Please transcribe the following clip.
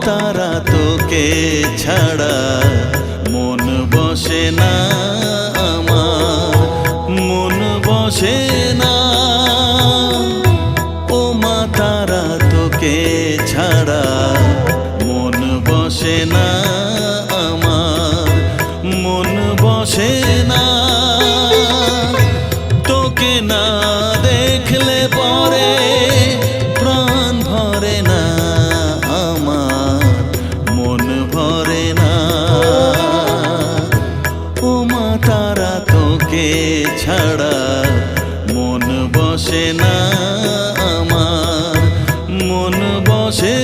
তারা তোকে ছাড়া মন বসে না আমার, মন বসে না। ও মা তারা তোকে ছাড়া মন বসে না আমার, মন বসে না। তোকে না দেখলে পরে প্রাণ ভরে না আমার, মন ভরে না। ও মা তারা তোকে ছাড়া মন বসে না আমার, মন বসে